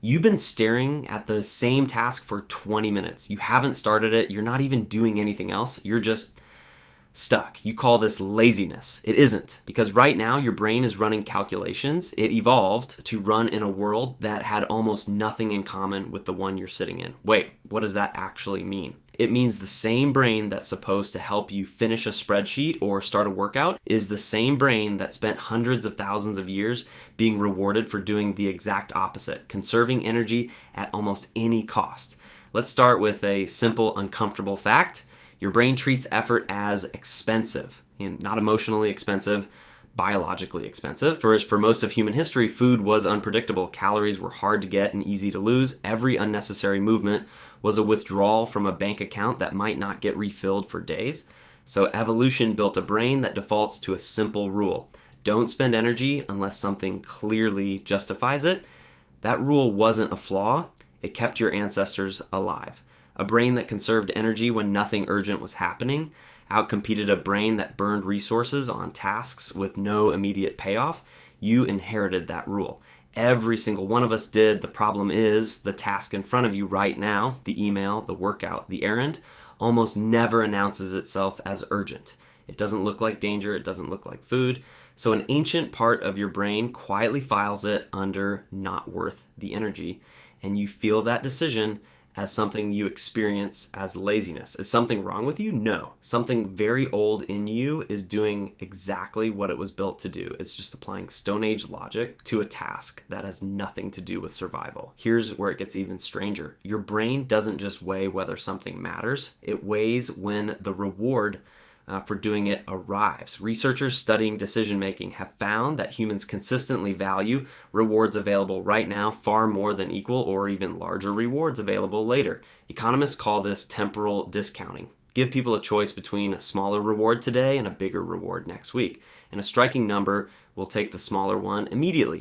You've been staring at the same task for 20 minutes. You haven't started it. You're not even doing anything else. You're just stuck. You call this laziness. It isn't, because right now your brain is running calculations. It evolved to run in a world that had almost nothing in common with the one you're sitting in. Wait, what does that actually mean? It means the same brain that's supposed to help you finish a spreadsheet or start a workout is the same brain that spent hundreds of thousands of years being rewarded for doing the exact opposite, conserving energy at almost any cost. Let's start with a simple, uncomfortable fact. Your brain treats effort as expensive, and not emotionally expensive, biologically expensive. For most of human history, food was unpredictable. Calories were hard to get and easy to lose. Every unnecessary movement was a withdrawal from a bank account that might not get refilled for days. So evolution built a brain that defaults to a simple rule. Don't spend energy unless something clearly justifies it. That rule wasn't a flaw. It kept your ancestors alive. A brain that conserved energy when nothing urgent was happening outcompeted a brain that burned resources on tasks with no immediate payoff. You inherited that rule. Every single one of us did. The problem is the task in front of you right now, the email, the workout, the errand, almost never announces itself as urgent. It doesn't look like danger. It doesn't look like food. So an ancient part of your brain quietly files it under not worth the energy. And you feel that decision as something you experience as laziness. Is something wrong with you? No. Something very old in you is doing exactly what it was built to do. It's just applying Stone Age logic to a task that has nothing to do with survival. Here's where it gets even stranger. Your brain doesn't just weigh whether something matters. It weighs when the reward for doing it arrives. Researchers studying decision-making have found that humans consistently value rewards available right now far more than equal or even larger rewards available later. Economists call this temporal discounting. Give people a choice between a smaller reward today and a bigger reward next week. And a striking number will take the smaller one immediately.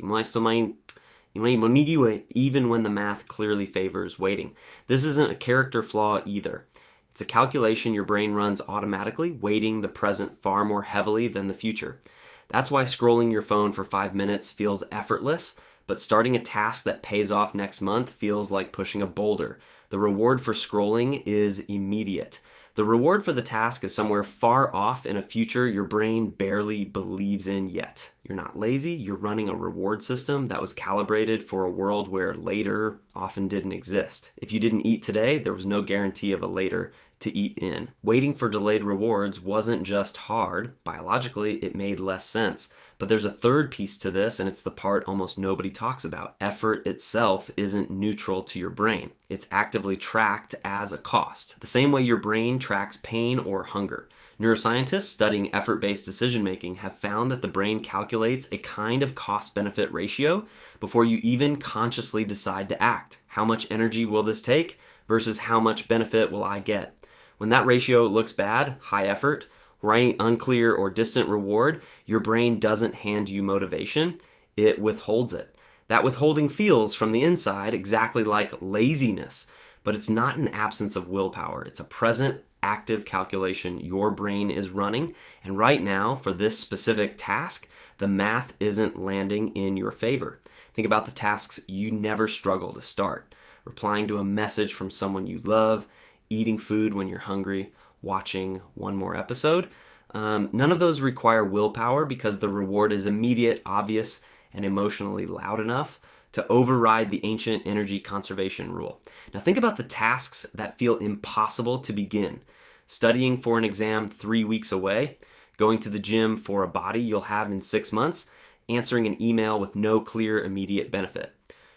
Even when the math clearly favors waiting. This isn't a character flaw either. It's a calculation your brain runs automatically, weighting the present far more heavily than the future. That's why scrolling your phone for 5 minutes feels effortless, but starting a task that pays off next month feels like pushing a boulder. The reward for scrolling is immediate. The reward for the task is somewhere far off in a future your brain barely believes in yet. You're not lazy, you're running a reward system that was calibrated for a world where later often didn't exist. If you didn't eat today, there was no guarantee of a later to eat in. Waiting for delayed rewards wasn't just hard. Biologically, it made less sense. But there's a third piece to this, and it's the part almost nobody talks about. Effort itself isn't neutral to your brain. It's actively tracked as a cost, the same way your brain tracks pain or hunger. Neuroscientists studying effort-based decision-making have found that the brain calculates a kind of cost-benefit ratio before you even consciously decide to act. How much energy will this take versus how much benefit will I get? When that ratio looks bad, high effort, right, unclear or distant reward, your brain doesn't hand you motivation, it withholds it. That withholding feels from the inside exactly like laziness, but it's not an absence of willpower. It's a present, active calculation your brain is running, and right now, for this specific task, the math isn't landing in your favor. Think about the tasks you never struggle to start. Replying to a message from someone you love, eating food when you're hungry, watching one more episode. None of those require willpower because the reward is immediate, obvious, and emotionally loud enough to override the ancient energy conservation rule. Now think about the tasks that feel impossible to begin. Studying for an exam 3 weeks away, going to the gym for a body you'll have in 6 months, answering an email with no clear immediate benefit.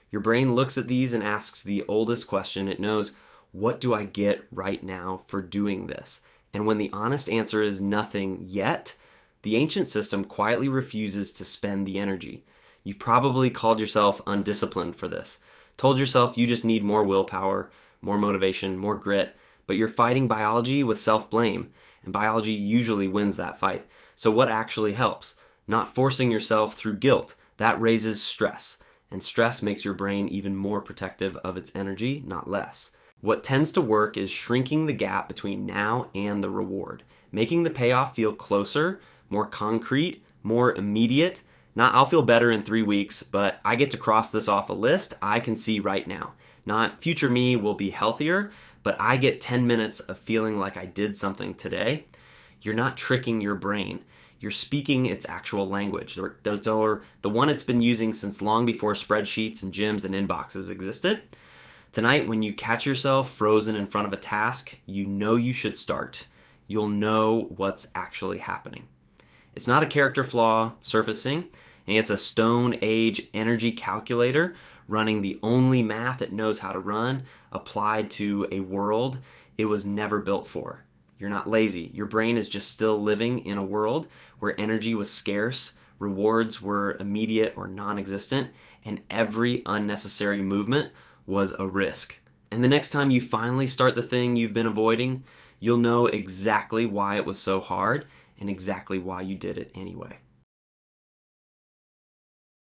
Your brain looks at these and asks the oldest question it knows: what do I get right now for doing this? And when the honest answer is nothing yet, the ancient system quietly refuses to spend the energy. You've probably called yourself undisciplined for this, told yourself you just need more willpower, more motivation, more grit, but you're fighting biology with self-blame, and biology usually wins that fight. So what actually helps? Not forcing yourself through guilt. That raises stress, and stress makes your brain even more protective of its energy, not less. What tends to work is shrinking the gap between now and the reward, making the payoff feel closer, more concrete, more immediate, Not I'll feel better in 3 weeks, but I get to cross this off a list I can see right now. Not future me will be healthier, but I get 10 minutes of feeling like I did something today. You're not tricking your brain. You're speaking its actual language, or the one it's been using since long before spreadsheets and gyms and inboxes existed. Tonight, when you catch yourself frozen in front of a task, you know you should start. You'll know what's actually happening. It's not a character flaw surfacing, and it's a Stone Age energy calculator running the only math it knows how to run, applied to a world it was never built for. You're not lazy. Your brain is just still living in a world where energy was scarce, rewards were immediate or non-existent, and every unnecessary movement was a risk. And the next time you finally start the thing you've been avoiding, you'll know exactly why it was so hard and exactly why you did it anyway.